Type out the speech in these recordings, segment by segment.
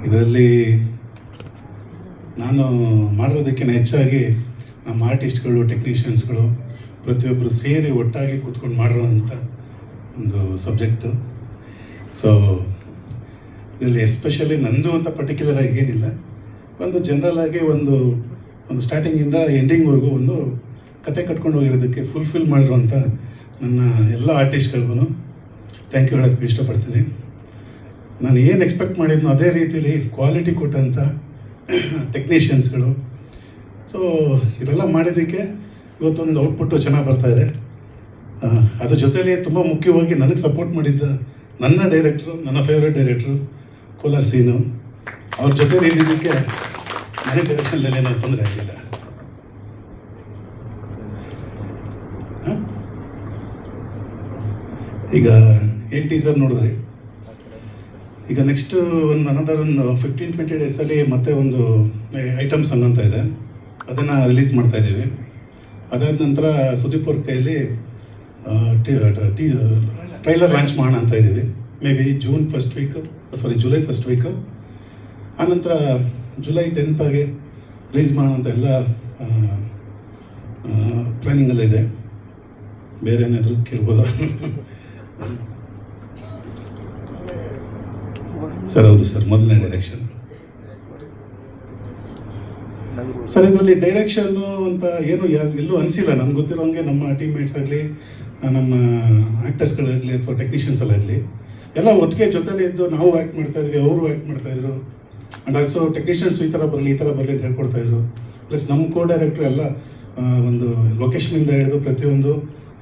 ಇದರಲ್ಲಿ ನಾನು ಮಾಡಿರೋದಕ್ಕಿಂತ ಹೆಚ್ಚಾಗಿ ನಮ್ಮ ಆರ್ಟಿಸ್ಟ್ಗಳು, ಟೆಕ್ನಿಷಿಯನ್ಸ್ಗಳು ಪ್ರತಿಯೊಬ್ಬರು ಸೇರಿ ಒಟ್ಟಾಗಿ ಕೂತ್ಕೊಂಡು ಮಾಡಿರೋಂಥ ಒಂದು ಸಬ್ಜೆಕ್ಟು. ಸೊ ಇದರಲ್ಲಿ ಎಸ್ಪೆಷಲಿ ನಂದು ಅಂತ ಪರ್ಟಿಕ್ಯುಲರ್ ಆಗಿ ಏನಿಲ್ಲ, ಒಂದು ಜನರಲ್ ಆಗಿ ಒಂದು ಸ್ಟಾರ್ಟಿಂಗಿಂದ ಎಂಡಿಂಗ್ವರೆಗೂ ಒಂದು ಕತೆ ಕಟ್ಕೊಂಡು ಹೋಗಿರೋದಕ್ಕೆ ಫುಲ್ಫಿಲ್ ಮಾಡಿರುವಂಥ ನನ್ನ ಎಲ್ಲ ಆರ್ಟಿಸ್ಟ್ಗಳಿಗೂ ಥ್ಯಾಂಕ್ ಯು ಹೇಳೋಕ್ಕೆ ಇಷ್ಟಪಡ್ತೀನಿ. ನಾನು ಏನು ಎಕ್ಸ್ಪೆಕ್ಟ್ ಮಾಡಿದ್ನೋ ಅದೇ ರೀತಿಯಲ್ಲಿ ಕ್ವಾಲಿಟಿ ಕೊಟ್ಟಂಥ ಟೆಕ್ನಿಷಿಯನ್ಸ್ಗಳು. ಸೊ ಇದೆಲ್ಲ ಮಾಡಿದ್ದಕ್ಕೆ ಇವತ್ತೊಂದು ಔಟ್ಪುಟ್ಟು ಚೆನ್ನಾಗಿ ಬರ್ತಾಯಿದೆ. ಅದ್ರ ಜೊತೆಲಿ ತುಂಬ ಮುಖ್ಯವಾಗಿ ನನಗೆ ಸಪೋರ್ಟ್ ಮಾಡಿದ್ದ ನನ್ನ ಡೈರೆಕ್ಟ್ರು, ನನ್ನ ಫೇವ್ರೆಟ್ ಡೈರೆಕ್ಟ್ರು ಕೋಲಾರ್ ಸೀನು, ಅವ್ರ ಜೊತೆ ಇದ್ದಿದ್ದಕ್ಕೆ ನನಗೆ ಡೈರೆಕ್ಷನ್ನಲ್ಲಿ ಏನೋ ತೊಂದರೆ ಆಗಿಲ್ಲ. ಈಗ ಏನು ಟೀಸರ್ ನೋಡಿದ್ರಿ, ಈಗ ನೆಕ್ಸ್ಟ್ ಒಂದು 15-20 ಡೇಸಲ್ಲಿ ಮತ್ತೆ ಒಂದು ಐಟಮ್ ಸಾಂಗ್ ಅಂತ ಇದೆ, ಅದನ್ನು ರಿಲೀಸ್ ಮಾಡ್ತಾಯಿದ್ದೀವಿ. ಅದಾದ ನಂತರ ಸುದೀಪ್ ಅವ್ರ ಕೈಯಲ್ಲಿ ಟ್ರೈಲರ್ ಲಾಂಚ್ ಮಾಡೋಣ ಅಂತ ಇದ್ದೀವಿ. May be July first week. ಆನಂತರ ಜುಲೈ 10th ರಿಲೀಸ್ ಮಾಡೋಣ ಅಂತ ಎಲ್ಲ ಪ್ಲ್ಯಾನಿಂಗಲ್ಲಿದೆ. ಬೇರೆ ಏನಾದರೂ ಕೇಳ್ಬೋದಾ? ಸರ್ ಹೌದು ಸರ್, ಮೊದಲನೇ ಡೈರೆಕ್ಷನ್ ಸರ್. ಇದರಲ್ಲಿ ಡೈರೆಕ್ಷನ್ನು ಅಂತ ಏನು ಎಲ್ಲೂ ಅನಿಸಿಲ್ಲ ನನಗೆ ಗೊತ್ತಿರೋಂಗೆ. ನಮ್ಮ ಟೀಮ್ಮೇಟ್ಸ್ ಆಗಲಿ, ನಮ್ಮ ಆ್ಯಕ್ಟರ್ಸ್ಗಳಾಗಲಿ ಅಥವಾ ಟೆಕ್ನಿಷಿಯನ್ಸಲ್ಲಾಗಲಿ ಎಲ್ಲ ಒಟ್ಟಿಗೆ ಜೊತೆಲೇ ಇದ್ದು ನಾವು ಆ್ಯಕ್ಟ್ ಮಾಡ್ತಾಯಿದ್ವಿ, ಅವರು ಆ್ಯಕ್ಟ್ ಮಾಡ್ತಾಯಿದ್ರು. ಆ್ಯಂಡ್ ಆಲ್ಸೋ ಟೆಕ್ನಿಷಿಯನ್ಸ್ ಈ ಥರ ಬರಲಿ ಅಂತ ಹೇಳ್ಕೊಡ್ತಾಯಿದ್ರು. ಪ್ಲಸ್ ನಮ್ಮ ಕೋ ಡೈರೆಕ್ಟ್ರು ಎಲ್ಲ ಒಂದು ಲೊಕೇಶನಿಂದ ಹಿಡಿದು ಪ್ರತಿಯೊಂದು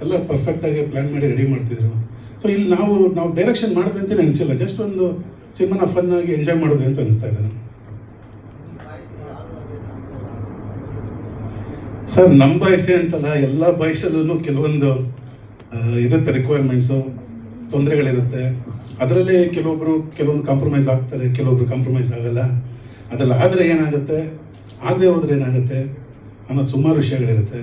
ಎಲ್ಲ ಪರ್ಫೆಕ್ಟಾಗಿ ಪ್ಲ್ಯಾನ್ ಮಾಡಿ ರೆಡಿ ಮಾಡ್ತಿದ್ರು. ಸೊ ಇಲ್ಲಿ ನಾವು ಡೈರೆಕ್ಷನ್ ಮಾಡಿದ್ವಿ ಅಂತಲೇ ಅನಿಸಿಲ್ಲ, ಜಸ್ಟ್ ಒಂದು ಸಿನಿಮಾನ ಫನ್ನಾಗಿ ಎಂಜಾಯ್ ಮಾಡಿದ್ವಿ ಅಂತ ಅನಿಸ್ತಾ ಇದೆ. ಸರ್ ನಮ್ಮ ಬಾಯ್ಸೇ ಅಂತಲ್ಲ, ಎಲ್ಲ ಬಾಯ್ಸಲ್ಲೂ ಕೆಲವೊಂದು ಇರುತ್ತೆ, ರಿಕ್ವೈರ್ಮೆಂಟ್ಸು, ತೊಂದರೆಗಳಿರುತ್ತೆ. ಅದರಲ್ಲಿ ಕೆಲವೊಂದು ಕಾಂಪ್ರಮೈಸ್ ಆಗ್ತಾರೆ, ಕೆಲವೊಬ್ರು ಕಾಂಪ್ರಮೈಸ್ ಆಗಲ್ಲ. ಅದರಲ್ಲಿ ಆದರೆ ಏನಾಗುತ್ತೆ, ಆಗದೆ ಹೋದ್ರೆ ಏನಾಗುತ್ತೆ ಅನ್ನೋದು ಸುಮಾರು ವಿಷಯಗಳಿರುತ್ತೆ.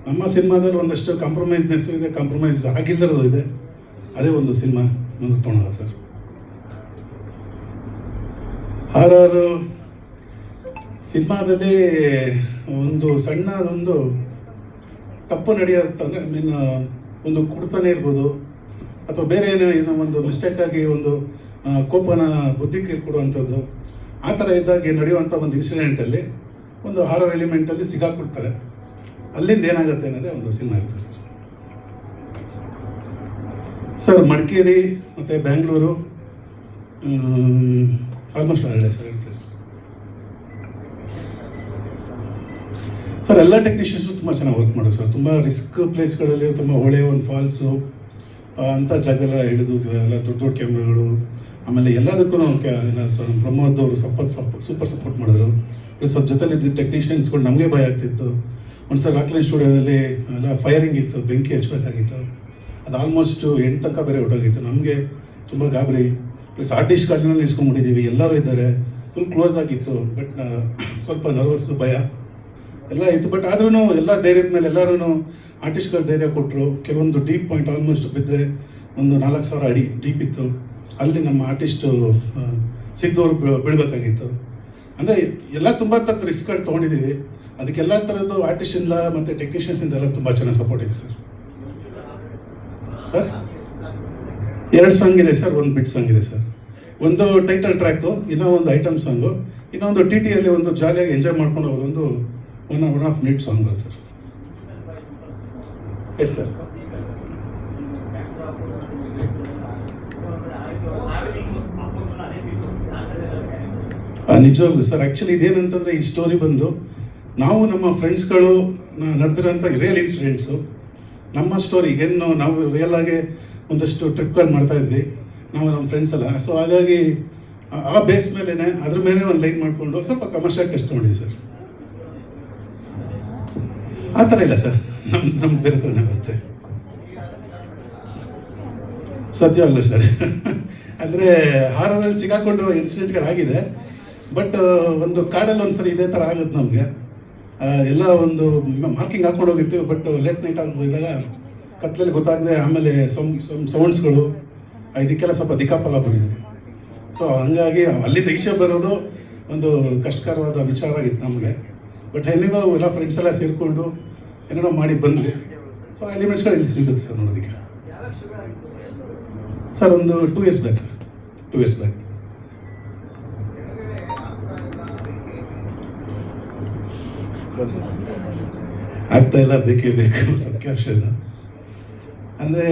ನಮ್ಮ ಸಿನಿಮಾದಲ್ಲಿ ಒಂದಷ್ಟು ಕಾಂಪ್ರಮೈಸ್ನೆಸ್ಸು ಇದೆ, ಕಾಂಪ್ರಮೈಸ್ ಆಗಿಲ್ಲದಿರೋದು ಇದೆ. ಅದೇ ಒಂದು ಸಿನಿಮಾ ಮುಂದೆ ತೊಗೊಳೋಣ ಸರ್. ಹಾರಾರು ಸಿನಿಮಾದಲ್ಲಿ ಒಂದು ಸಣ್ಣದೊಂದು ತಪ್ಪು ನಡೆಯುತ್ತಂದರೆ, ಒಂದು ಕುಡ್ತಾನೆ ಇರ್ಬೋದು ಅಥವಾ ಬೇರೆ ಏನೋ ಒಂದು ಮಿಸ್ಟೇಕಾಗಿ ಒಂದು ಕೋಪನ ಬುದ್ಧಿಗೆ ಕೊಡುವಂಥದ್ದು, ಆ ಥರ ಇದ್ದಾಗ ನಡೆಯುವಂಥ ಒಂದು ಇನ್ಸಿಡೆಂಟಲ್ಲಿ ಒಂದು ಹಾರರ್ ಎಲಿಮೆಂಟಲ್ಲಿ ಸಿಗಾಕ್ಬಿಡ್ತಾರೆ. ಅಲ್ಲಿಂದ ಏನಾಗುತ್ತೆ ಅನ್ನೋದೇ ಒಂದು ಸಿನಿಮಾ ಇರುತ್ತೆ ಸರ್. ಸರ್ ಮಡಿಕೇರಿ ಮತ್ತು Bangalore almost already sir place. Sir ಎಲ್ಲ ಟೆಕ್ನಿಷಿಯನ್ಸು ತುಂಬ ಚೆನ್ನಾಗಿ ವರ್ಕ್ ಮಾಡೋದು ಸರ್. ತುಂಬ ರಿಸ್ಕ್ ಪ್ಲೇಸ್ಗಳಲ್ಲಿ, ತುಂಬ ಹೊಳೆ, ಒಂದು ಫಾಲ್ಸು ಅಂಥ ಜಾಗದೆಲ್ಲ ಹಿಡಿದು ಎಲ್ಲ ದೊಡ್ಡ ಕ್ಯಾಮ್ರಾಗಳು, ಆಮೇಲೆ ಎಲ್ಲದಕ್ಕೂ ಎಲ್ಲ ಸರ್ ಪ್ರಮೋದ್ ಅವರು ಸೂಪರ್ ಸಪೋರ್ಟ್ ಮಾಡಿದ್ರು. ಪ್ಲಸ್ ಅದ್ರ ಜೊತೆಲಿದ್ದು ಟೆಕ್ನಿಷಿಯನ್ಸ್ಗಳು ನಮಗೆ ಭಯ ಆಗ್ತಿತ್ತು. ಒಂದು ಸರ್ ರಾಕ್ಲೈನ್ ಸ್ಟುಡಿಯೋದಲ್ಲಿ ಎಲ್ಲ ಫೈರಿಂಗ್ ಇತ್ತು, ಬೆಂಕಿ ಹಚ್ಚಬೇಕಾಗಿತ್ತು. ಅದು ಆಲ್ಮೋಸ್ಟ್ 8 ತನಕ ಬೇರೆ ಹೊಟ್ಟೋಗಿತ್ತು. ನಮಗೆ ತುಂಬ ಗಾಬರಿ. ಪ್ಲಸ್ ಆರ್ಟಿಸ್ಟ್ಗಳನ್ನ ನಿಲ್ಸ್ಕೊಂಡ್ಬಿಟ್ಟಿದ್ದೀವಿ, ಎಲ್ಲರೂ ಇದ್ದಾರೆ, ಫುಲ್ ಕ್ಲೋಸ್ ಆಗಿತ್ತು. ಬಟ್ ಸ್ವಲ್ಪ ನರ್ವಸ್ಸು, ಭಯ ಎಲ್ಲ ಇತ್ತು. ಬಟ್ ಆದ್ರೂ ಎಲ್ಲ ಧೈರ್ಯದ ಮೇಲೆ ಎಲ್ಲರೂ ಆರ್ಟಿಸ್ಟ್ಗಳು ಧೈರ್ಯ ಕೊಟ್ಟರು. ಕೆಲವೊಂದು ಡೀಪ್ ಪಾಯಿಂಟ್ ಆಲ್ಮೋಸ್ಟ್ ಬಿದ್ದರೆ ಒಂದು 4000 ಅಡಿ ಡೀಪ್ ಇತ್ತು. ಅಲ್ಲಿ ನಮ್ಮ ಆರ್ಟಿಸ್ಟು ಸಿದ್ದವರು ಬೀಳಬೇಕಾಗಿತ್ತು. ಅಂದರೆ ಎಲ್ಲ ತುಂಬ ಥರದ ರಿಸ್ಕ್ಗಳು ತೊಗೊಂಡಿದ್ದೀವಿ. ಅದಕ್ಕೆಲ್ಲ ಥರದ್ದು ಆರ್ಟಿಸ್ಟಿಂದ ಮತ್ತು ಟೆಕ್ನಿಷಿಯನ್ಸಿಂದ ಎಲ್ಲ ತುಂಬ ಚೆನ್ನಾಗಿ ಸಪೋರ್ಟ್ ಇದೆ ಸರ್. ಸರ್ 2 ಸಾಂಗ್ ಇದೆ ಸರ್, ಒಂದು ಬಿಟ್ ಸಾಂಗ್ ಇದೆ ಸರ್. ಒಂದು ಟೈಟಲ್ ಟ್ರ್ಯಾಕು, ಇನ್ನೂ ಒಂದು ಐಟಮ್ ಸಾಂಗು, ಇನ್ನೊಂದು TTಯಲ್ಲಿ ಒಂದು ಜಾಲಿಯಾಗಿ ಎಂಜಾಯ್ ಮಾಡ್ಕೊಂಡು ಹೋಗೋದು ಒಂದು 1.5 minute ಸಾಂಗ್ ಬರುತ್ತೆ ಸರ್. Yes sir. ನಿಜವಾಗ್ಲೂ ಸರ್, ಆ್ಯಕ್ಚುಲಿ ಇದೇನಂತಂದರೆ ಈ ಸ್ಟೋರಿ ಬಂದು ನಾವು ನಮ್ಮ ಫ್ರೆಂಡ್ಸ್ಗಳು ನಡೆದಿರೋಂಥ ರಿಯಲ್ ಇನ್ಸಿಡೆಂಟ್ಸು, ನಮ್ಮ ಸ್ಟೋರಿ ಈಗೇನು ನಾವು ರಿಯಲ್ ಆಗಿ ಒಂದಷ್ಟು ಟ್ರಿಪ್ಗಳು ಮಾಡ್ತಾಯಿದ್ವಿ ನಾವು ನಮ್ಮ ಫ್ರೆಂಡ್ಸ್ ಎಲ್ಲ. ಸೊ ಹಾಗಾಗಿ ಆ ಬೇಸ್ ಮೇಲೇ ಅದ್ರ ಮೇಲೆ ಒಂದು ಲೈನ್ ಮಾಡಿಕೊಂಡು ಸ್ವಲ್ಪ ಕಮರ್ಷಿಯಲ್ ಟೆಸ್ಟ್ ಮಾಡಿದ್ವಿ ಸರ್. ಆ ಥರ ಇಲ್ಲ ಸರ್, ನಮ್ಮ ಬೇರೆ ಥರನೇ ಬರುತ್ತೆ. ಸತ್ಯವಾಗಲ್ಲ ಸರ್. ಅಂದರೆ ಹಾರಲ್ಲಿ ಸಿಗಾಕೊಂಡಿರೋ ಇನ್ಸಿಡೆಂಟ್ಗಳಾಗಿದೆ. ಬಟ್ ಒಂದು ಕಾಡಲ್ಲಿ ಒಂದು ಸರಿ ಇದೇ ಥರ ಆಗುತ್ತೆ ನಮಗೆ. ಎಲ್ಲ ಒಂದು ಮಾರ್ಕಿಂಗ್ ಹಾಕ್ಕೊಂಡು ಹೋಗಿರ್ತೀವಿ. ಬಟ್ ಲೇಟ್ ನೈಟ್ ಆಗಿದ್ದಾಗ ಕತ್ತಲಲ್ಲಿ ಗೊತ್ತಾಗದೆ ಆಮೇಲೆ ಸೌಂಡ್ಸ್ಗಳು ಇದಕ್ಕೆಲ್ಲ ಸ್ವಲ್ಪ ದಿಕ್ಕಾಪಲ್ಲ ಬಂದಿದೆ. ಸೊ ಹಂಗಾಗಿ ಅಲ್ಲಿಂದ ಈಚೆ ಬರೋದು ಒಂದು ಕಷ್ಟಕರವಾದ ವಿಚಾರ ಆಗಿತ್ತು ನಮಗೆ. ಬಟ್ ಎಲ್ಲಿಗೋ ಎಲ್ಲ ಫ್ರೆಂಡ್ಸ್ ಎಲ್ಲ ಸೇರಿಕೊಂಡು ಏನೇನೋ ಮಾಡಿ ಬಂದ್ವಿ. ಸೊ ಆ ಎಲಿಮೆಂಟ್ಸ್ಗಳು ಇಲ್ಲಿ ಸಿಗುತ್ತೆ ಸರ್ ನೋಡೋದಕ್ಕೆ. ಸರ್ ಒಂದು 2 years back sir, 2 years back. ಆಗ್ತಾ ಇಲ್ಲ, ಬೇಕೇ ಬೇಕು ಸಬ್ ಕ್ಯಾಪ್ಷನ್. ಅಂದರೆ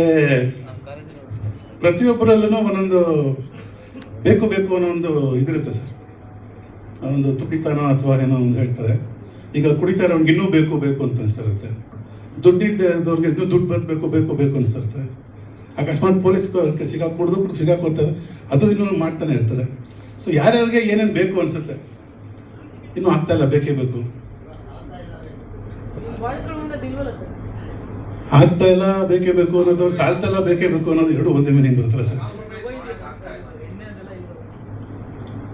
ಪ್ರತಿಯೊಬ್ಬರಲ್ಲೂ ಒಂದೊಂದು ಬೇಕು ಬೇಕು ಅನ್ನೋ ಒಂದು ಇದಿರುತ್ತೆ ಸರ್. ಒಂದು ತುಡಿತಾನೋ ಅಥವಾ ಏನೋ ಒಂದು ಹೇಳ್ತಾರೆ. ಈಗ ಕುಡಿತಾರೆ ಅವ್ನಿಗೆ ಇನ್ನೂ ಬೇಕು ಬೇಕು ಅಂತ ಅನಿಸ್ತಿರುತ್ತೆ. ದುಡ್ಡಿದ್ದವ್ರಿಗೆ ಇನ್ನೂ ದುಡ್ಡು ಬೇಕು ಬೇಕು ಬೇಕು ಅನಿಸ್ತಿರುತ್ತೆ. ಅಕಸ್ಮಾತ್ ಪೊಲೀಸ್ ಸಿಗಾಕೊಡ್ತಾರೆ, ಅದು ಇನ್ನೂ ಮಾಡ್ತಾನೆ ಇರ್ತಾರೆ. ಸೊ ಯಾರ್ಯಾರಿಗೆ ಏನೇನು ಬೇಕು ಅನಿಸುತ್ತೆ, ಇನ್ನೂ ಆಗ್ತಾ ಇಲ್ಲ, ಬೇಕೇ ಬೇಕು, ಆಗ್ತಾ ಇಲ್ಲ, ಬೇಕೇ ಬೇಕು ಅನ್ನೋದು, ಸಾಲ್ತಾ ಇಲ್ಲ, ಬೇಕೇ ಬೇಕು ಅನ್ನೋದು ಎರಡು ಒಂದೇ ಮೀನಿಂಗ್ ಬರುತ್ತಲ್ಲ ಸರ್.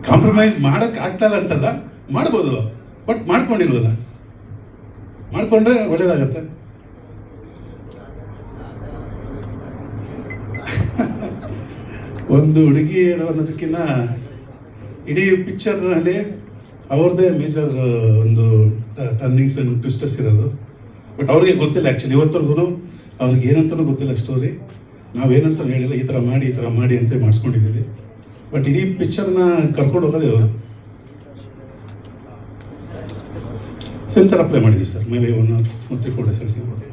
ಕಾಂಪ್ರಮೈಸ್ ಮಾಡಕ್ ಆಗ್ತಾ ಇಲ್ಲ ಅಂತಲ್ಲ, ಮಾಡ್ಬೋದು, ಬಟ್ ಮಾಡ್ಕೊಂಡಿಲ್ವಲ್ಲ. ಮಾಡ್ಕೊಂಡ್ರೆ ಒಳ್ಳೇದಾಗತ್ತೆ. ಒಂದು ಹುಡುಗಿ ಅನ್ನೋದಕ್ಕಿಂತ ಇಡೀ ಪಿಕ್ಚರ್ನಲ್ಲಿ ಅವ್ರದ್ದೇ ಮೇಜರ್ ಒಂದು ಟರ್ನಿಂಗ್ಸ್ ಆ್ಯಂಡ್ ಟ್ವಿಸ್ಟರ್ಸ್ ಇರೋದು. ಬಟ್ ಅವ್ರಿಗೆ ಗೊತ್ತಿಲ್ಲ ಆ್ಯಕ್ಚುಲಿ, ಇವತ್ತರೆಗೂ ಅವ್ರಿಗೆ ಏನಂತಲೂ ಗೊತ್ತಿಲ್ಲ ಸ್ಟೋರಿ. ನಾವೇನಂತ ಹೇಳಿಲ್ಲ, ಈ ಥರ ಮಾಡಿ ಅಂತ ಮಾಡಿಸ್ಕೊಂಡಿದ್ದೀವಿ. ಬಟ್ ಇಡೀ ಪಿಕ್ಚರ್ನ ಕರ್ಕೊಂಡು ಹೋಗೋದೇ ಅವರು. ಸೆನ್ಸರ್ ಅಪ್ಲೈ ಮಾಡಿದ್ದೀವಿ sir, may be 1 or 3-4 days ಸಿಗ್ಬೋದು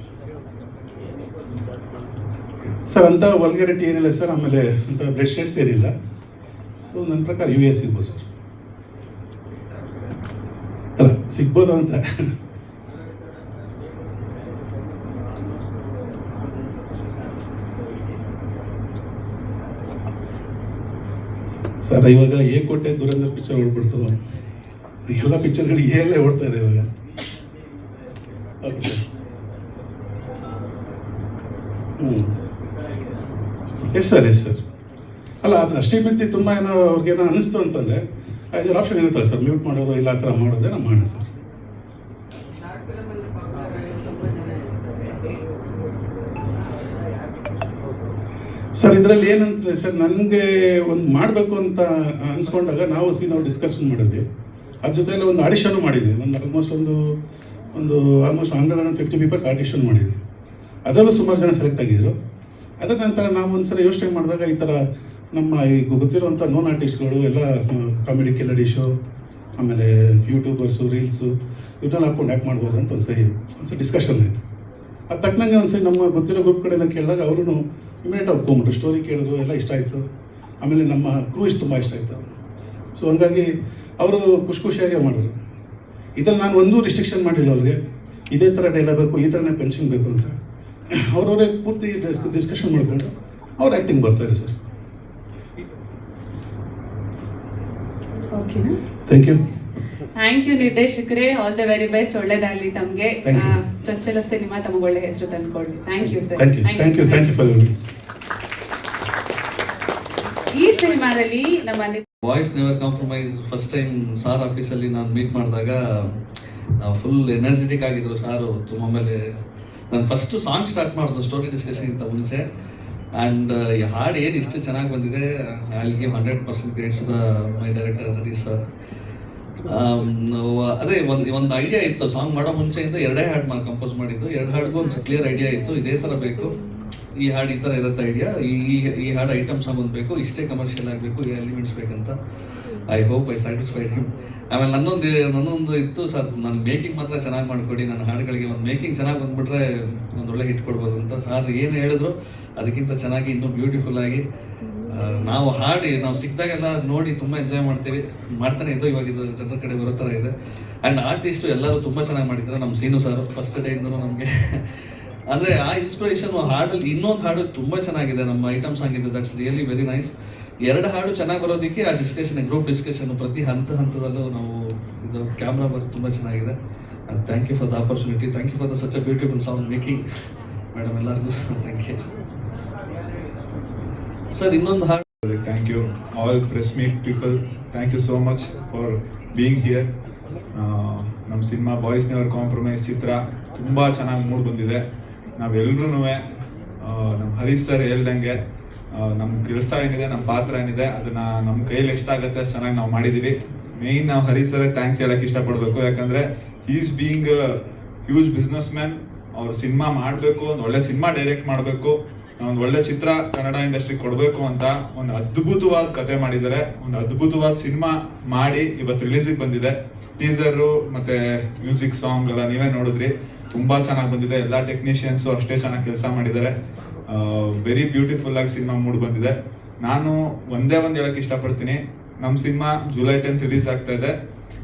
ಸರ್. ಅಂಥ ವಲ್ಗರಿಟಿ ಏನಿಲ್ಲ ಸರ್, ಆಮೇಲೆ ಅಂಥ ಬ್ಲಡ್ ಶೇಡ್ಸ್ ಏನಿಲ್ಲ. ಸೊ ನನ್ನ ಪ್ರಕಾರ US ಸಿಗ್ಬೋದು ಸರ್. ಅಲ್ಲ, ಸಿಗ್ಬೋದು ಅಂತ. ಸರ್ ಇವಾಗ ಕೋಟೆ ದುರಂಧರ್ ಪಿಕ್ಚರ್ ಓಡ್ಬಿಡ್ತು. ಎಲ್ಲ ಪಿಕ್ಚರ್ಗಳು ಎಲ್ಲೇ ಓಡ್ತಾ ಇದೆ ಇವಾಗ. Okay sir. Yes sir. ಅಲ್ಲ, ಅದು ಅಷ್ಟೇ ಮಿಂತಿ ತುಂಬ ಏನೋ ಅವ್ರಿಗೇನೋ ಅನ್ನಿಸ್ತು ಅಂತಂದರೆ ಇದರ ಆಪ್ಷನ್ ಇರುತ್ತಲ್ಲ ಸರ್, ಮ್ಯೂಟ್ ಮಾಡೋದು ಇಲ್ಲ ಆ ಥರ ಮಾಡೋದೇ ನಾವು ಮಾಡೋಣ ಸರ್. ಸರ್ ಇದರಲ್ಲಿ ಏನಂತಂದರೆ ಸರ್, ನನಗೆ ಒಂದು ಮಾಡಬೇಕು ಅಂತ ಅನ್ಸ್ಕೊಂಡಾಗ ನಾವು ಡಿಸ್ಕಷನ್ ಮಾಡಿದ್ವಿ. ಅದ್ರ ಜೊತೆಯಲ್ಲಿ ಒಂದು ಆಡಿಷನ್ನು ಮಾಡಿದ್ವಿ. ಆಲ್ಮೋಸ್ಟ್ 150 ಪೀಪಲ್ಸ್ ಆಡಿಷನ್ ಮಾಡಿದ್ವಿ. ಅದರಲ್ಲೂ ಸುಮಾರು ಜನ ಸೆಲೆಕ್ಟ್ ಆಗಿದ್ದರು. ಅದರ ನಂತರ ನಾವು ಒಂದ್ಸಲ ಯೋಚನೆ ಮಾಡಿದಾಗ ಈ ಥರ ನಮ್ಮ ಈ ಗೊತ್ತಿರುವಂಥ ನೋನ್ ಆರ್ಟಿಸ್ಟ್ಗಳು ಎಲ್ಲ ಕಾಮಿಡಿ ಕಿಲ್ಲಡಿ ಶೋ, ಆಮೇಲೆ ಯೂಟ್ಯೂಬರ್ಸು, ರೀಲ್ಸು ಇವನ್ನೆಲ್ಲ ಹಾಕೊಂಡು ಆ್ಯಕ್ಟ್ ಮಾಡ್ಬೋದು ಅಂತ ಒಂದ್ಸರಿ ಡಿಸ್ಕಷನ್ ಆಯಿತು. ಅದು ತಕ್ಕನಂಗೆ ಒಂದ್ಸರಿ ನಮ್ಮ ಗೊತ್ತಿರೋ ಗ್ರೂಪ್ ಕಡೆಯಿಂದ ಕೇಳಿದಾಗ ಅವರು ಇಮಿಡಿಯೇಟ್ ಒಪ್ಕೊಂಬಿಟ್ರು. ಸ್ಟೋರಿ ಕೇಳಿದ್ರು, ಎಲ್ಲ ಇಷ್ಟ ಆಯಿತು. ಆಮೇಲೆ ನಮ್ಮ ಕ್ರೂ ತುಂಬ ಇಷ್ಟ ಆಯಿತು. ಸೊ ಹಂಗಾಗಿ ಅವರು ಖುಷಿಯಾಗೇ ಮಾಡಿದ್ರು. ಇದ್ರಲ್ಲಿ ನಾನು ಒಂದೂ ರಿಸ್ಟ್ರಿಕ್ಷನ್ ಮಾಡಿಲ್ಲ ಅವ್ರಿಗೆ, ಇದೇ ಥರ ಡೈಲಾಗ್ ಬೇಕು, ಈ ಥರನೇ ಪೆನ್ಷನ್ ಬೇಕು ಅಂತ. ಅವ್ರವರೇ ಪೂರ್ತಿ ಡಿಸ್ಕಷನ್ ಮಾಡಿಕೊಂಡು ಅವ್ರು ಆ್ಯಕ್ಟಿಂಗ್ ಬರ್ತಾರೆ ಸರ್. ಓಕೆನಾ? ಥ್ಯಾಂಕ್ ಯು ನಿರ್ದೇಶಕರೇ. All the very best. ಒಳ್ಳೇದಾಗಲಿ ತಮಗೆ. ಚೊಚ್ಚಲ ಸಿನಿಮಾ ತಮಗೆ ಒಳ್ಳೆ ಹೆಸರು ತಂದ್ಕೊಡ್ಲಿ. Thank you sir. Thank you for ಈ ಸಿನಿಮಾದಲ್ಲಿ ನಮ್ಮ voice never compromise first time sir ಆಫೀಸಲ್ಲಿ ನಾನು ಮೀಟ್ ಮಾಡಿದಾಗ ಫುಲ್ ಎನರ್ಜೆಟಿಕ್ ಆಗಿದ್ರು ಸಾರು. ಆಮೇಲೆ ನಾನು ಫಸ್ಟು ಸಾಂಗ್ ಸ್ಟಾರ್ಟ್ ಮಾಡಿದ್ರು ಸ್ಟೋರಿ ಡಿಸ್ಕಷನ್ಗಿಂತ ಮುಂಚೆ. ಆ್ಯಂಡ್ ಈ ಹಾಡು ಏನು ಇಷ್ಟು ಚೆನ್ನಾಗಿ ಬಂದಿದೆ, I will give 100% credits to my director Harish sir. ಅದೇ ಒಂದು ಐಡಿಯಾ ಇತ್ತು ಸಾಂಗ್ ಮಾಡೋ ಮುಂಚೆಯಿಂದ. 2 ಹಾಡು ಕಂಪೋಸ್ ಮಾಡಿದ್ದು. 2 ಹಾಡಿಗೂ ಒಂದು ಕ್ಲಿಯರ್ ಐಡಿಯಾ ಇತ್ತು, ಇದೇ ಥರ ಬೇಕು, ಈ ಹಾಡು ಈ ಥರ ಇರುತ್ತೆ ಐಡಿಯಾ, ಈ ಹಾಡು ಐಟಮ್ ಸಾಂಗ್ ಒಂದು ಬೇಕು, ಇಷ್ಟೇ ಕಮರ್ಷಿಯಲ್ ಆಗಬೇಕು, ಈ ಎಲಿಮೆಂಟ್ಸ್ ಬೇಕಂತ. I hope I satisfied him. ಆಮೇಲೆ ನನ್ನೊಂದು ಇತ್ತು ಸರ್, ನಾನು ಮೇಕಿಂಗ್ ಮಾತ್ರ ಚೆನ್ನಾಗಿ ಮಾಡಿಕೊಡಿ, ನನ್ನ ಹಾಡುಗಳಿಗೆ ಒಂದು ಮೇಕಿಂಗ್ ಚೆನ್ನಾಗಿ ಬಂದುಬಿಟ್ರೆ ಒಂದು ಒಳ್ಳೆ ಹಿಟ್ ಕೊಡ್ಬೋದು ಅಂತ. ಸಾರ್ ಏನು ಹೇಳಿದ್ರು ಅದಕ್ಕಿಂತ ಚೆನ್ನಾಗಿ ಇನ್ನೂ ಬ್ಯೂಟಿಫುಲ್ ಆಗಿ ನಾವು ಸಿಕ್ಕಿದಾಗೆಲ್ಲ ನೋಡಿ ತುಂಬ ಎಂಜಾಯ್ ಮಾಡ್ತಾನೆ ಇದ್ದು. ಇವಾಗ ಇದು ಜನರ ಕಡೆ ಬರೋ ಥರ ಇದೆ. ಆ್ಯಂಡ್ ಆರ್ಟಿಸ್ಟು ಎಲ್ಲರೂ ತುಂಬ ಚೆನ್ನಾಗಿ ಮಾಡಿದ್ದಾರೆ. ನಮ್ಮ ಸೀನು ಸರ್ ಫಸ್ಟ್ ಡೇಯಿಂದನೂ ನಮಗೆ ಅಂದರೆ ಆ ಇನ್ಸ್ಪಿರೇಷನ್ ಹಾಡಲ್ಲಿ. ಇನ್ನೊಂದು ಹಾಡು ತುಂಬ ಚೆನ್ನಾಗಿದೆ, ನಮ್ಮ ಐಟಮ್ ಸಾಂಗ್ ಇದೆ, ದಟ್ಸ್ ರಿಯಲಿ ವೆರಿ ನೈಸ್. 2 ಹಾಡು ಚೆನ್ನಾಗಿ ಬರೋದಕ್ಕೆ ಆ ಡಿಸ್ಕಷನ್, ಗ್ರೂಪ್ ಡಿಸ್ಕಷನ್ ಪ್ರತಿ ಹಂತದಲ್ಲೂ ನಾವು ಇದು ಕ್ಯಾಮ್ರಾ ವರ್ಕ್ ತುಂಬ ಚೆನ್ನಾಗಿದೆ. Thank you for the opportunity. Thank you for the such a beautiful song making madam, ಎಲ್ಲರಿಗೂ ಥ್ಯಾಂಕ್ ಯು ಸರ್. ಇನ್ನೊಂದು ಹಾಡು. Thank you all press meet people. Thank you so much for being here. ನಮ್ಮ cinema boys never compromise ಚಿತ್ರ ತುಂಬ ಚೆನ್ನಾಗಿ mood ಬಂದಿದೆ. ನಾವೆಲ್ಲರೂ ನಮ್ಮ Harish sir ಹೇಳ್ದಂಗೆ ನಮ್ಮ ಕೆಲಸ ಏನಿದೆ, ನಮ್ಮ ಪಾತ್ರ ಏನಿದೆ, ಅದನ್ನ ನಮ್ಮ ಕೈಯಲ್ಲಿ ಎಷ್ಟಾಗುತ್ತೆ ಅಷ್ಟು ಚೆನ್ನಾಗಿ ನಾವು ಮಾಡಿದ್ದೀವಿ. ಮೇಯ್ನ್ ನಾವು ಹರಿ ಸರ್ ಥ್ಯಾಂಕ್ಸ್ ಹೇಳಕ್ಕೆ ಇಷ್ಟಪಡಬೇಕು. ಯಾಕಂದರೆ is being huge business man. ಅವ್ರು ಸಿನಿಮಾ ಮಾಡಬೇಕು, ಒಂದು ಒಳ್ಳೆ ಸಿನಿಮಾ ಡೈರೆಕ್ಟ್ ಮಾಡಬೇಕು, ಒಂದು ಒಳ್ಳೆ ಚಿತ್ರ ಕನ್ನಡ ಇಂಡಸ್ಟ್ರಿಗೆ ಕೊಡಬೇಕು ಅಂತ ಒಂದು ಅದ್ಭುತವಾದ ಕತೆ ಮಾಡಿದ್ದಾರೆ. ಒಂದು ಅದ್ಭುತವಾದ ಸಿನಿಮಾ ಮಾಡಿ ಇವತ್ತು ರಿಲೀಸಿಗೆ ಬಂದಿದೆ. ಟೀಸರು ಮತ್ತು ಮ್ಯೂಸಿಕ್ ಸಾಂಗ್ ಎಲ್ಲ ನೀವೇ ನೋಡಿದ್ರಿ, ತುಂಬ ಚೆನ್ನಾಗಿ ಬಂದಿದೆ. ಎಲ್ಲ ಟೆಕ್ನಿಷಿಯನ್ಸು ಅಷ್ಟೇ ಚೆನ್ನಾಗಿ ಕೆಲಸ ಮಾಡಿದ್ದಾರೆ. ವೆರಿ ಬ್ಯೂಟಿಫುಲ್ ಆಗಿ ಸಿನಿಮಾ ಮೂಡ್ ಬಂದಿದೆ. ನಾನು ಒಂದೇ ಒಂದು ಹೇಳಕ್ಕೆ ಇಷ್ಟಪಡ್ತೀನಿ, ನಮ್ಮ ಸಿನಿಮಾ ಜುಲೈ 10 ರಿಲೀಸ್ ಆಗ್ತಾ ಇದೆ.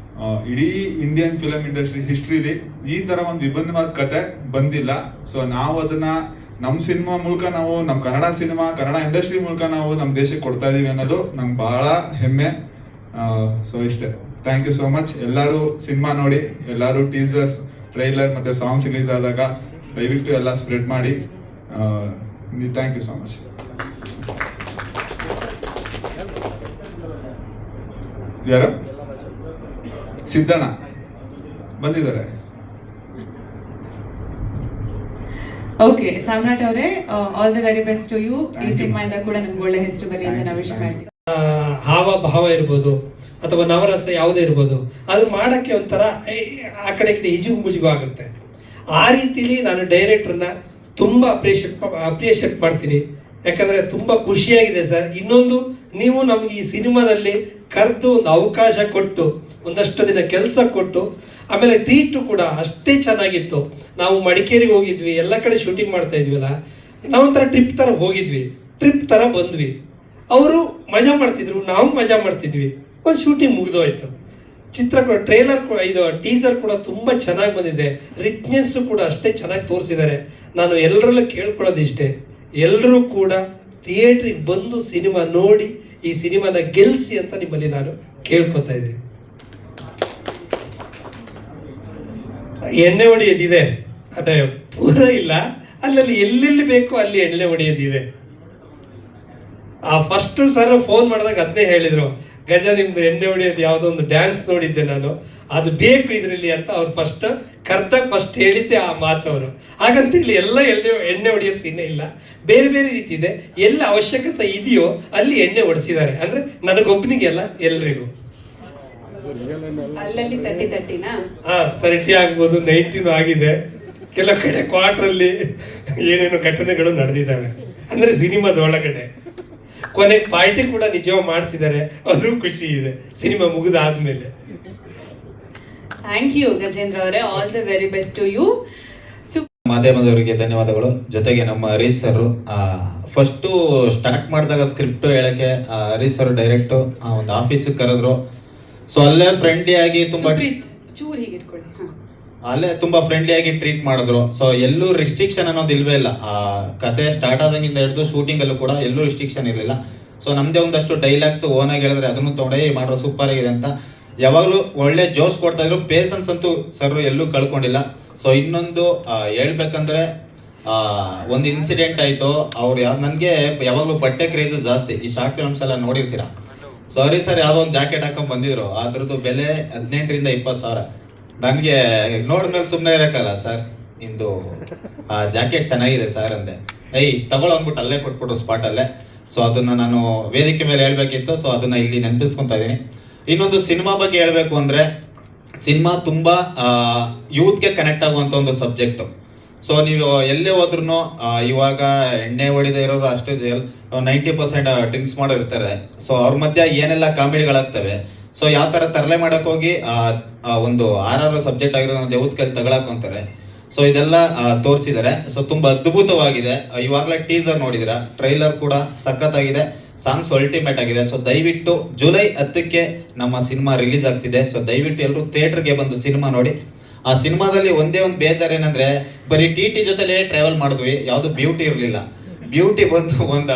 ಇಡೀ ಇಂಡಿಯನ್ ಫಿಲಮ್ ಇಂಡಸ್ಟ್ರಿ ಹಿಸ್ಟ್ರಿಲಿ ಈ ಥರ ಒಂದು ವಿಭಿನ್ನವಾದ ಕತೆ ಬಂದಿಲ್ಲ. ಸೊ ನಾವು ಅದನ್ನ ನಮ್ಮ ಸಿನಿಮಾ ಮೂಲಕ, ನಾವು ನಮ್ಮ ಕನ್ನಡ ಸಿನಿಮಾ, ಕನ್ನಡ ಇಂಡಸ್ಟ್ರಿ ಮೂಲಕ ನಾವು ನಮ್ಮ ದೇಶಕ್ಕೆ ಕೊಡ್ತಾ ಇದೀವಿ ಅನ್ನೋದು ನಂಗೆ ಬಹಳ ಹೆಮ್ಮೆ. ಸೊ ಇಷ್ಟೇ. Thank you so much. ಎಲ್ಲರೂ ಸಿನಿಮಾ ನೋಡಿ, ಎಲ್ಲರೂ ಟೀಸರ್ಸ್, ಟ್ರೈಲರ್ ಮತ್ತು ಸಾಂಗ್ಸ್ ರಿಲೀಸ್ ಆದಾಗ ದಯವಿಟ್ಟು ಎಲ್ಲ ಸ್ಪ್ರೆಡ್ ಮಾಡಿ. Thank you so much. ಯಾರು? ಸಿದ್ದಣ್ಣ ಬಂದಿದ್ದಾರೆ. ಓಕೆ, ಸಾಮ್ರಾಟ್ ಅವರೇ, all the very best to you. ಈ ಸಿನಿಮಾಯಿಂದ ಕೂಡ ನಮ್ಗೆ ಒಳ್ಳೆ ಹೆಸರು ಬರಲಿ ಅಂತ ನಾವು ವಿಶ್ ಮಾಡ್ತೀವಿ. ಹಾವ ಭಾವ ಇರ್ಬೋದು ಅಥವಾ ನವರಸ ಯಾವುದೇ ಇರ್ಬೋದು, ಅದು ಮಾಡೋಕ್ಕೆ ಒಂಥರ ಆ ಕಡೆ ಈ ಕಡೆ ಈಜುಗು ಮುಜುಗು ಆಗುತ್ತೆ. ಆ ರೀತಿಲಿ ನಾನು ಡೈರೆಕ್ಟ್ರನ್ನ ತುಂಬ ಅಪ್ರಿಷಿಯೇಟ್ ಮಾಡ್ತೀನಿ. ಯಾಕಂದರೆ ತುಂಬ ಖುಷಿಯಾಗಿದೆ ಸರ್. ಇನ್ನೊಂದು, ನೀವು ನಮಗೆ ಈ ಸಿನಿಮಾದಲ್ಲಿ ಕರೆದು ಒಂದು ಅವಕಾಶ ಕೊಟ್ಟು ಒಂದಷ್ಟು ದಿನ ಕೆಲಸ ಕೊಟ್ಟು, ಆಮೇಲೆ ಟ್ರೀಟು ಕೂಡ ಅಷ್ಟೇ ಚೆನ್ನಾಗಿತ್ತು. ನಾವು ಮಡಿಕೇರಿಗೆ ಹೋಗಿದ್ವಿ, ಎಲ್ಲ ಕಡೆ ಶೂಟಿಂಗ್ ಮಾಡ್ತಾ ಇದ್ವಲ್ಲ, ನಾವೊಂಥರ ಟ್ರಿಪ್ ಥರ ಹೋಗಿದ್ವಿ, ಟ್ರಿಪ್ ಥರ ಬಂದ್ವಿ. ಅವರು ಮಜಾ ಮಾಡ್ತಿದ್ರು, ನಾವು ಮಜಾ ಮಾಡ್ತಿದ್ವಿ. ಒಂದು ಶೂಟಿಂಗ್ ಮುಗಿದೋಯ್ತು. ಚಿತ್ರ ಕೂಡ, ಟ್ರೇಲರ್ ಕೂಡ, ಇದು ಟೀಸರ್ ಕೂಡ ತುಂಬ ಚೆನ್ನಾಗಿ ಬಂದಿದೆ. ರಿಚ್ನೆಸ್ಸು ಕೂಡ ಅಷ್ಟೇ ಚೆನ್ನಾಗಿ ತೋರಿಸಿದ್ದಾರೆ. ನಾನು ಎಲ್ಲರಲ್ಲೂ ಕೇಳ್ಕೊಳ್ಳೋದಿಷ್ಟೇ, ಎಲ್ಲರೂ ಕೂಡ ಥಿಯೇಟ್ರಿಗೆ ಬಂದು ಸಿನಿಮಾ ನೋಡಿ ಈ ಸಿನಿಮಾನ ಗೆಲ್ಲಿಸಿ ಅಂತ ನಿಮ್ಮಲ್ಲಿ ನಾನು ಕೇಳ್ಕೊತಾ ಇದ್ದೀನಿ. ಎಣ್ಣೆ ಹೊಡೆಯೋದಿದೆ, ಅದೇ ಪೂರ ಇಲ್ಲ, ಅಲ್ಲಲ್ಲಿ ಎಲ್ಲೆಲ್ಲಿ ಬೇಕೋ ಅಲ್ಲಿ ಎಣ್ಣೆ ಹೊಡೆಯೋದಿದೆ. ಆ ಫಸ್ಟ್ ಸರ್ ಫೋನ್ ಮಾಡಿದಾಗ ಅದನ್ನೇ ಹೇಳಿದರು, ಗಜ ನಿಮ್ದು ಎಣ್ಣೆ ಹೊಡೆಯೋದು ಯಾವುದೋ ಒಂದು ಡ್ಯಾನ್ಸ್ ನೋಡಿದ್ದೆ ನಾನು, ಅದು ಬೇಕು ಇದರಲ್ಲಿ ಅಂತ ಅವ್ರು ಫಸ್ಟ್ ಹೇಳಿದ್ದೆ ಆ ಮಾತು ಅವರು. ಹಾಗಂತ ಇಲ್ಲಿ ಎಲ್ಲ ಎಣ್ಣೆ ಹೊಡೆಯೋ ಸೀನೇ ಇಲ್ಲ, ಬೇರೆ ಬೇರೆ ರೀತಿ ಇದೆ. ಎಲ್ಲ ಅವಶ್ಯಕತೆ ಇದೆಯೋ ಅಲ್ಲಿ ಎಣ್ಣೆ ಹೊಡೆಸಿದ್ದಾರೆ. ಅಂದರೆ ನನಗೊಬ್ಬನಿಗೆ ಅಲ್ಲ, ಎಲ್ರಿಗೂ. ಅಲ್ಲಲ್ಲಿ ತಟ್ಟಿನಾ? 30 ಆಗ್ಬೋದು, 90 ಆಗಿದೆ. ಕೆಲವು ಕಡೆ ಕ್ವಾರ್ಟ್ರಲ್ಲಿ ಏನೇನು ಘಟನೆಗಳು ನಡೆದಿದ್ದಾವೆ. ಅಂದರೆ ಸಿನಿಮಾದ ಒಳಗಡೆ ಕೊನೆಗೆ ಪಾರ್ಟಿ ಕೂಡ ನಿಜವಾಗಿ ಮಾಡಿಸಿದ್ದಾರೆ, ಅದು ಖುಷಿ ಇದೆ ಸಿನಿಮಾ ಮುಗಿದಾದ್ಮೇಲೆ. ಥ್ಯಾಂಕ್ ಯು ಗಜೇಂದ್ರ ಅವರೇ, all the very best to you. ಮಾಧ್ಯಮದವರಿಗೆ ಧನ್ಯವಾದಗಳು. ಜೊತೆಗೆ ನಮ್ಮ ಹರೀಶ್ ಸರ್, ಫಸ್ಟು ಸ್ಟಾರ್ಟ್ ಮಾಡಿದಾಗ ಸ್ಕ್ರಿಪ್ಟ್ ಹೇಳಕ್ಕೆ ಹರೀಶ್ ಸರ್ ಡೈರೆಕ್ಟು ಒಂದು ಆಫೀಸಿಗೆ ಕರೆದ್ರು. ಸೊ ಅಲ್ಲೇ ಫ್ರೆಂಡ್ಲಿಯಾಗಿ ತುಂಬ ಫ್ರೆಂಡ್ಲಿಯಾಗಿ ಟ್ರೀಟ್ ಮಾಡಿದ್ರು. ಸೊ ಎಲ್ಲೂ ರಿಸ್ಟ್ರಿಕ್ಷನ್ ಅನ್ನೋದು ಇಲ್ವೇ ಇಲ್ಲ. ಕತೆ ಸ್ಟಾರ್ಟ್ ಆದಂಗಿಂದ ಹಿಡಿದು ಶೂಟಿಂಗಲ್ಲೂ ಕೂಡ ಎಲ್ಲೂ ರಿಸ್ಟ್ರಿಕ್ಷನ್ ಇರಲಿಲ್ಲ. ಸೊ ನಮ್ಮದೇ ಒಂದಷ್ಟು ಡೈಲಾಗ್ಸ್ ಓನಾಗಿ ಹೇಳಿದ್ರೆ ಅದನ್ನು ತೊಗೊಂಡೇ ಮಾಡೋ ಸೂಪರ್ ಆಗಿದೆ ಅಂತ ಯಾವಾಗಲೂ ಒಳ್ಳೆ ಜೋಶ್ ಕೊಡ್ತಾ ಇದ್ರು. ಪೇಷನ್ಸ್ ಅಂತೂ ಸರ್ ಎಲ್ಲೂ ಕಳ್ಕೊಂಡಿಲ್ಲ. ಸೊ ಇನ್ನೊಂದು ಹೇಳ್ಬೇಕಂದ್ರೆ, ಒಂದು ಇನ್ಸಿಡೆಂಟ್ ಆಯಿತು. ಅವ್ರು ನನಗೆ ಯಾವಾಗಲೂ ಬಟ್ಟೆ ಕ್ರೇಜ್ ಜಾಸ್ತಿ. ಈ ಶಾರ್ಟ್ ಫಿಲ್ಮ್ಸ್ ಎಲ್ಲ ನೋಡಿರ್ತೀರ. ಸಾರಿ ಸರ್, ಯಾವುದೋ ಒಂದು ಜಾಕೆಟ್ ಹಾಕೊಂಡು ಬಂದಿದ್ರು, ಅದ್ರದ್ದು ಬೆಲೆ 18,000 ರಿಂದ 20,000. ನನಗೆ ನೋಡಿದ್ಮೇಲೆ ಸುಮ್ಮನೆ ಇರೋಕ್ಕಲ್ಲ, ಸರ್ ನಿಮ್ಮದು ಜಾಕೆಟ್ ಚೆನ್ನಾಗಿದೆ ಸರ್ ಅಂದೆ. ತಗೊಳ್ಳೋ ಅಂದ್ಬಿಟ್ಟು ಅಲ್ಲೇ ಕೊಟ್ಬಿಟ್ರು ಸ್ಪಾಟಲ್ಲೇ. ಸೊ ಅದನ್ನು ನಾನು ವೇದಿಕೆ ಮೇಲೆ ಹೇಳಬೇಕಿತ್ತು. ಸೊ ಅದನ್ನು ಇಲ್ಲಿ ನೆನಪಿಸ್ಕೊತಾ ಇದ್ದೀನಿ. ಇನ್ನೊಂದು ಸಿನಿಮಾ ಬಗ್ಗೆ ಹೇಳಬೇಕು ಅಂದರೆ, ಸಿನಿಮಾ ತುಂಬ ಯೂತ್ಗೆ ಕನೆಕ್ಟ್ ಆಗುವಂಥ ಒಂದು ಸಬ್ಜೆಕ್ಟು. ಸೊ ನೀವು ಎಲ್ಲೇ ಹೋದ್ರೂ ಇವಾಗ ಎಣ್ಣೆ ಹೊಡಿದೇ ಇರೋರು ಅಷ್ಟೇ 90% ಡ್ರಿಂಕ್ಸ್ ಮಾಡೋರಿರ್ತಾರೆ. ಸೊ ಅವ್ರ ಮಧ್ಯೆ ಏನೆಲ್ಲ ಕಾಮಿಡಿಗಳಾಗ್ತವೆ. ಸೊ ಯಾವ ಥರ ತರಲೆ ಮಾಡೋಕೆ ಹೋಗಿ ಒಂದು RR ಸಬ್ಜೆಕ್ಟ್ ಆಗಿರೋ ಒಂದು ಯೂತ್ ಕೈಲಿ ತಗೊಳಕೊಂತಾರೆ. ಸೊ ಇದೆಲ್ಲ ತೋರಿಸಿದ್ದಾರೆ. ಸೊ ತುಂಬ ಅದ್ಭುತವಾಗಿದೆ. ಇವಾಗಲೇ ಟೀಸರ್ ನೋಡಿದಿರ, ಟ್ರೈಲರ್ ಕೂಡ ಸಖತ್ತಾಗಿದೆ, ಸಾಂಗ್ಸ್ ಅಲ್ಟಿಮೇಟ್ ಆಗಿದೆ. ಸೊ ದಯವಿಟ್ಟು ಜುಲೈ 10ಕ್ಕೆ ನಮ್ಮ ಸಿನಿಮಾ ರಿಲೀಸ್ ಆಗ್ತಿದೆ. ಸೊ ದಯವಿಟ್ಟು ಎಲ್ಲರೂ ಥಿಯೇಟ್ರಿಗೆ ಬಂದು ಸಿನಿಮಾ ನೋಡಿ. ಆ ಸಿನಿಮಾದಲ್ಲಿ ಒಂದೇ ಒಂದು ಬೇಜಾರು ಏನಂದರೆ, ಬರೀ TT ಜೊತೆಲೇ ಟ್ರಾವೆಲ್ ಮಾಡಿದ್ವಿ, ಯಾವುದು ಬ್ಯೂಟಿ ಇರಲಿಲ್ಲ. ಬ್ಯೂಟಿ ಬಂದು ಒಂದು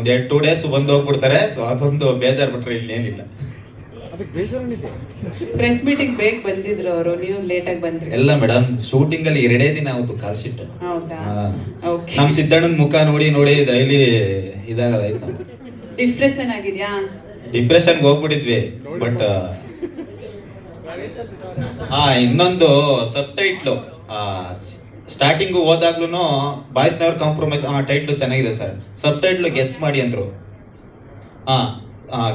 2 ಡೇಸ್ ಬಂದು ಹೋಗ್ಬಿಡ್ತಾರೆ. ಸೊ ಅದೊಂದು ಬೇಜಾರು ಬಿಟ್ರೆ ಇನ್ನೇನಿಲ್ಲ. ಪ್ರೆಸ್ ಮೀಟಿಂಗ್ ಬೇಗ ಬಂದಿದ್ರು ಅವರು, ನೀವು ಲೇಟ್ ಆಗಿ ಬಂದ್ರಿ. ಎಲ್ಲ ಮೇಡಮ್, ಶೂಟಿಂಗ್ ಅಲ್ಲಿ 2 ದಿನ ಆಯ್ತು ಕಾಲ್ ಶೀಟ್. ಹೌದಾ? ಓಕೆ. ನಮ್ ಸಿದ್ದಣ್ಣನ ಮುಖ ನೋಡಿ ಡೈಲಿ ಇದಾಗದಾಯ್ತು. ಡಿಪ್ರೆಷನ್ ಆಗಿದ್ಯಾ? ಡಿಪ್ರೆಷನ್ಗೆ ಹೋಗ್ಬಿಟ್ಟಿದ್ವಿ. ಬಟ್ ಇನ್ನೊಂದು ಸಬ್ ಟೈಟ್ಲು ಸ್ಟಾರ್ಟಿಂಗು ಹೋದಾಗ್ಲೂ ಬಾಯ್ಸ್ ನೆವರ್ ಕಾಂಪ್ರಮೈಸ್ ಟೈಟ್ಲು ಚೆನ್ನಾಗಿದೆ ಸರ್, ಸಬ್ ಟೈಟ್ಲು ಗೆಸ್ ಮಾಡಿ ಅಂದರು.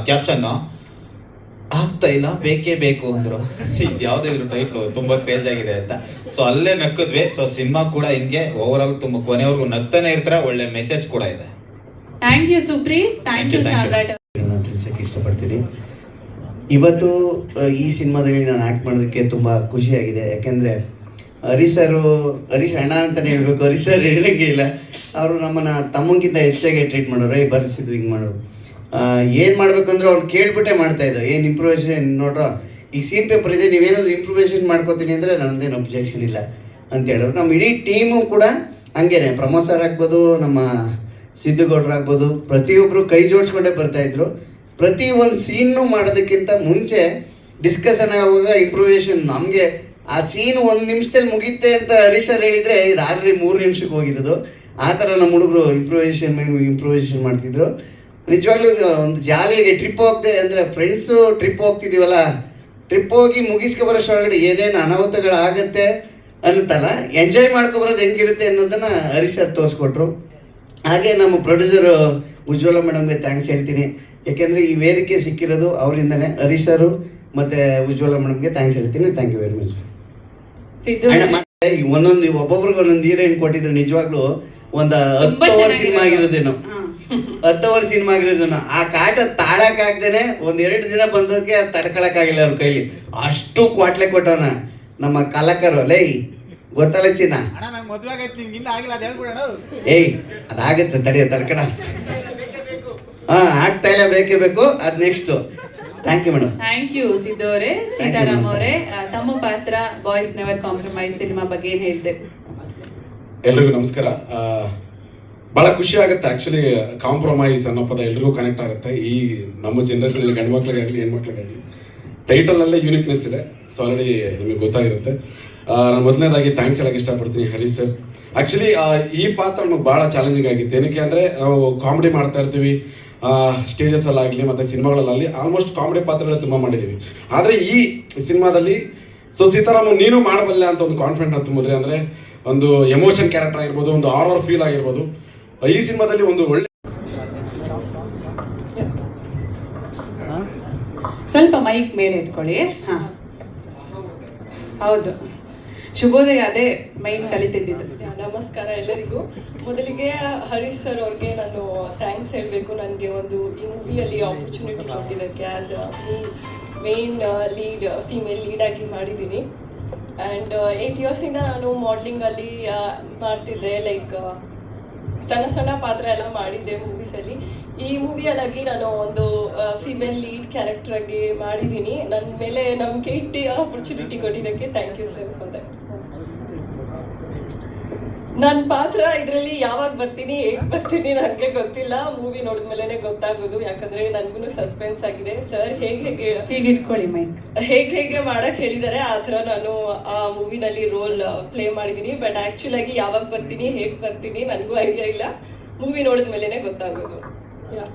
ಕ್ಯಾಪ್ಷನ್ನು ಆಗ್ತಾ ಇಲ್ಲ ಬೇಕೇ ಬೇಕು ಅಂದರು. ಇದು ಯಾವುದಿದ್ರು ಟೈಟ್ಲು ತುಂಬ ಕ್ರೇಜ್ ಆಗಿದೆ ಅಂತ. ಸೊ ಅಲ್ಲೇ ನಕ್ಕಿದ್ವಿ. ಸೊ ಸಿನಿಮಾ ಕೂಡ ಹಿಂಗೆ ಓವರ್ ಆಲ್ ತುಂಬ ಕೊನೆವರೆಗೂ ನಗ್ತಾನೆ ಇರ್ತಾರೆ, ಒಳ್ಳೆ ಮೆಸೇಜ್ ಕೂಡ ಇದೆ. Thank you Supreeth, thank you Samrat. ನಾನು ತಿಳಿಸೋಕ್ಕೆ ಇಷ್ಟಪಡ್ತೀನಿ. ಇವತ್ತು ಈ ಸಿನಿಮಾದಲ್ಲಿ ನಾನು ಆ್ಯಕ್ಟ್ ಮಾಡೋದಕ್ಕೆ ತುಂಬ ಖುಷಿಯಾಗಿದೆ. ಯಾಕೆಂದರೆ ಹರೀಶ್ ಅಣ್ಣ ಅಂತಲೇ ಹೇಳ್ಬೇಕು, ಹರೀಶ್ ಸರ್ ಹೇಳಂಗೆ ಇಲ್ಲ. ಅವರು ನಮ್ಮನ್ನು ತಮ್ಮಗಿಂತ ಹೆಚ್ಚಾಗಿ ಟ್ರೀಟ್ ಮಾಡೋರು. ಬರ್ಸಿದ್ದು ಹಿಂಗೆ ಮಾಡೋರು. ಏನು ಮಾಡಬೇಕಂದ್ರೆ ಅವ್ನು ಕೇಳ್ಬಿಟ್ಟೆ ಮಾಡ್ತಾಯಿದ್ದೋ, ಏನು ಇಂಪ್ರೂವೇಷನ್ ನೋಡ್ರೋ ಈ ಸೀನ್ ಪೇಪರ್ ಇದೆ, ನೀವೇನಾದ್ರು ಇಂಪ್ರೂವೇಷನ್ ಮಾಡ್ಕೋತೀನಿ ಅಂದರೆ ನನ್ನದೇನು ಅಬ್ಜೆಕ್ಷನ್ ಇಲ್ಲ ಅಂತ ಹೇಳೋರು. ನಮ್ಮ ಇಡೀ ಟೀಮು ಕೂಡ ಹಂಗೇನೆ, ಪ್ರಮೋದ್ ಸರ್ ಆಗ್ಬೋದು, ನಮ್ಮ ಸಿದ್ದುಗೌಡ್ರು ಆಗ್ಬೋದು, ಪ್ರತಿಯೊಬ್ಬರು ಕೈ ಜೋಡಿಸ್ಕೊಂಡೇ ಬರ್ತಾಯಿದ್ರು. ಪ್ರತಿ ಒಂದು ಸೀನು ಮಾಡೋದಕ್ಕಿಂತ ಮುಂಚೆ ಡಿಸ್ಕಷನ್ ಆಗುವಾಗ ಇಂಪ್ರೂವೇಷನ್ ನಮಗೆ ಆ ಸೀನ್ 1 ನಿಮಿಷದಲ್ಲಿ ಮುಗಿಯುತ್ತೆ ಅಂತ ಹರೀಶ್ ಸರ್ ಹೇಳಿದರೆ ಇದು ಆಲ್ರೆಡಿ 3 ನಿಮಿಷಕ್ಕೆ ಹೋಗಿರೋದು. ಆ ಥರ ನಮ್ಮ ಹುಡುಗರು ಇಂಪ್ರೂವೇಷನ್ ಮಾಡ್ತಿದ್ರು. ನಿಜವಾಗ್ಲೂ ಒಂದು ಜಾಲಿಯಾಗಿ ಟ್ರಿಪ್ ಹೋಗ್ದೆ ಅಂದರೆ ಫ್ರೆಂಡ್ಸು ಟ್ರಿಪ್ ಹೋಗ್ತಿದ್ದೀವಲ್ಲ, ಟ್ರಿಪ್ ಹೋಗಿ ಮುಗಿಸ್ಕೊಬರೋಷ್ಟೊಳಗಡೆ ಏನೇನು ಅನಾಹುತಗಳಾಗತ್ತೆ ಅನ್ನುತ್ತಲ್ಲ, ಎಂಜಾಯ್ ಮಾಡ್ಕೊಬರೋದು ಹೆಂಗಿರುತ್ತೆ ಅನ್ನೋದನ್ನು ಹರೀಶ್ ಸರ್ ತೋರಿಸ್ಕೊಟ್ರು. ಹಾಗೆ ನಮ್ಮ ಪ್ರೊಡ್ಯೂಸರು ಉಜ್ವಲ ಮೇಡಮ್ಗೆ ಥ್ಯಾಂಕ್ಸ್ ಹೇಳ್ತೀನಿ. ಯಾಕೆಂದರೆ ಈ ವೇದಿಕೆ ಸಿಕ್ಕಿರೋದು ಅವರಿಂದನೇ. ಹರೀಶ್ ಸರು ಮತ್ತು ಉಜ್ವಲ ಮೇಡಮ್ಗೆ ಥ್ಯಾಂಕ್ಸ್ ಹೇಳ್ತೀನಿ. Thank you very much. ಒಬ್ಬೊಬ್ರಿಗೆ ಒಂದೊಂದು ಹೀರೋಯಿನ್ ಕೊಟ್ಟಿದ್ರು. ನಿಜವಾಗ್ಲೂ ಒಂದು 10 ಓವರ್ ಸಿನಿಮಾ ಆಗಿರೋದೇನೋ, 10 ಓವರ್ ಸಿನಿಮಾ ಆಗಿರೋದೇನೋ. ಆ ಕಾಟ ತಾಳಕ್ಕಾಗ್ದೇನೆ 1-2 ದಿನ ಬಂದೋದಕ್ಕೆ ಅದು ತಡ್ಕೊಳಕ್ಕಾಗಿಲ್ಲ ಅವ್ರ ಕೈಲಿ. ಅಷ್ಟು ಕ್ವಾಟ್ಲೆ ಕೊಟ್ಟವನ ನಮ್ಮ ಕಲಾಕರು. ಲೈ ಗೊತ್ತಲ್ಲ ಚಿನ್ನ, ಏಯ್ ಅದಾಗತ್ತೆ ತಡಿಯ ತಡ್ಕಣ. ಆಗ್ತಾ ಇಲ್ಲ, ಬೇಕೇ ಬೇಕು. ಅದು next. Thank you madam. Thank you Siddu ಅವರೇ. ಸೀತಾರಾಮ್ ಅವರೇ, ತಮ್ಮ ಪಾತ್ರ ಬಾಯ್ಸ್ ನೆವರ್ ಕಾಂಪ್ರಮೈಸ್ ಸಿನಿಮಾ ಬಗ್ಗೆ ಏನು ಹೇಳ್ದೆ? ಎಲ್ರಿಗೂ ನಮಸ್ಕಾರ. ಭಾಳ ಖುಷಿ ಆಗುತ್ತೆ. ಆ್ಯಕ್ಚುಲಿ ಕಾಂಪ್ರಮೈಸ್ ಅನ್ನೋ ಪದ ಎಲ್ರಿಗೂ ಕನೆಕ್ಟ್ ಆಗುತ್ತೆ. ಈ ನಮ್ಮ ಜನ್ರೇಷನಲ್ಲಿ ಗಂಡು ಮಕ್ಳಿಗಾಗಲಿ ಹೆಣ್ಮಕ್ಳಿಗಾಗಲಿ ಟೈಟಲಲ್ಲೇ ಯೂನಿಕ್ನೆಸ್ ಇದೆ. ಸೊ ಆಲ್ರೆಡಿ ನಿಮಗೆ ಗೊತ್ತಾಗಿರುತ್ತೆ. ನಾನು ಮೊದಲನೇದಾಗಿ ಥ್ಯಾಂಕ್ಸ್ ಹೇಳೋಕ್ಕೆ ಇಷ್ಟಪಡ್ತೀನಿ ಹರೀಶ್ ಸರ್. ಆ್ಯಕ್ಚುಲಿ ಈ ಪಾತ್ರ ನಮಗೆ ಭಾಳ ಚಾಲೆಂಜಿಂಗ್ ಆಗಿತ್ತು. ಏನಕ್ಕೆ ಅಂದರೆ ನಾವು ಕಾಮಿಡಿ ಮಾಡ್ತಾ ಇರ್ತೀವಿ ಸ್ಟೇಜಸಲ್ಲಾಗಲಿ ಮತ್ತು ಸಿನಿಮಾಗಳಲ್ಲಾಗಲಿ, ಆಲ್ಮೋಸ್ಟ್ ಕಾಮಿಡಿ ಪಾತ್ರಗಳೇ ತುಂಬ ಮಾಡಿದ್ದೀವಿ. ಆದರೆ ಈ ಸಿನಿಮಾದಲ್ಲಿ ಸೀತಾರಾಮ್ ನೀನು ಮಾಡಬಲ್ಲೆ ಅಂತ ಒಂದು ಕಾನ್ಫಿಡೆಂಟ್ ತುಂಬಿದ್ರೆ, ಅಂದರೆ ಒಂದು ಎಮೋಷನ್ ಕ್ಯಾರೆಕ್ಟರ್ ಆಗಿರ್ಬೋದು, ಒಂದು ಹಾರರ್ ಫೀಲ್ ಆಗಿರ್ಬೋದು. ಈ ಸಿನಿಮಾದಲ್ಲಿ ಒಂದು ಒಳ್ಳೆ ಸ್ವಲ್ಪ ಮೈಕ್ ಮೇಲೆ ಇಟ್ಕೊಳ್ಳಿ. ಹಾಂ ಹೌದು, ಶುಭೋದಯ. ಅದೇ ಮೈನ್ ಕಲಿತಿದ್ದು. ನಮಸ್ಕಾರ ಎಲ್ಲರಿಗೂ. ಮೊದಲಿಗೆ ಹರೀಶ್ ಸರ್ ಅವ್ರಿಗೆ ನಾನು ಥ್ಯಾಂಕ್ಸ್ ಹೇಳಬೇಕು. ನನಗೆ ಒಂದು ಈ ಮೂವಿಯಲ್ಲಿ ಆಪರ್ಚುನಿಟಿ ಕೊಟ್ಟಿದ್ದಕ್ಕೆ. ಆ್ಯಸ್ ಮೇನ್ ಲೀಡ್, ಫೀಮೇಲ್ ಲೀಡಾಗಿ ಮಾಡಿದ್ದೀನಿ. ಆ್ಯಂಡ್ 8 ಇಯರ್ಸಿಂದ ನಾನು ಮಾಡಲಿಂಗಲ್ಲಿ ಮಾಡ್ತಿದ್ದೆ. ಲೈಕ್ ಸಣ್ಣ ಸಣ್ಣ ಪಾತ್ರ ಎಲ್ಲ ಮಾಡಿದ್ದೆ ಮೂವೀಸಲ್ಲಿ. ಈ ಮೂವಿಯಲ್ಲಾಗಿ ನಾನು ಒಂದು ಫಿಮೇಲ್ ಲೀಡ್ ಕ್ಯಾರೆಕ್ಟ್ರಾಗಿ ಮಾಡಿದ್ದೀನಿ. ನನ್ನ ಮೇಲೆ ನಂಬಿಕೆ ಇಟ್ಟು ಆಪರ್ಚುನಿಟಿ ಕೊಟ್ಟಿದ್ದಕ್ಕೆ thank you sir for that. ನನ್ನ ಪಾತ್ರ ಇದರಲ್ಲಿ ಯಾವಾಗ ಬರ್ತೀನಿ, ಹೇಗೆ ಬರ್ತೀನಿ ನನಗೆ ಗೊತ್ತಿಲ್ಲ. ಮೂವಿ ನೋಡಿದ್ಮೇಲೆ ಗೊತ್ತಾಗೋದು. ಯಾಕಂದರೆ ನನಗೂ ಸಸ್ಪೆನ್ಸ್ ಆಗಿದೆ. ಸರ್ ಹೇಗೆ ಇಟ್ಕೊಳ್ಳಿ ಮೈಕ್, ಹೇಗೆ ಮಾಡಕ್ಕೆ ಹೇಳಿದ್ದಾರೆ ಆ ಥರ ನಾನು ಆ ಮೂವಿನಲ್ಲಿ ರೋಲ್ ಪ್ಲೇ ಮಾಡಿದ್ದೀನಿ. ಬಟ್ ಆ್ಯಕ್ಚುಲಾಗಿ ಯಾವಾಗ ಬರ್ತೀನಿ, ಹೇಗೆ ಬರ್ತೀನಿ ನನಗೂ ಐಡಿಯಾ ಇಲ್ಲ. ಮೂವಿ ನೋಡಿದ್ಮೇಲೆ ಗೊತ್ತಾಗೋದು. ಯಾ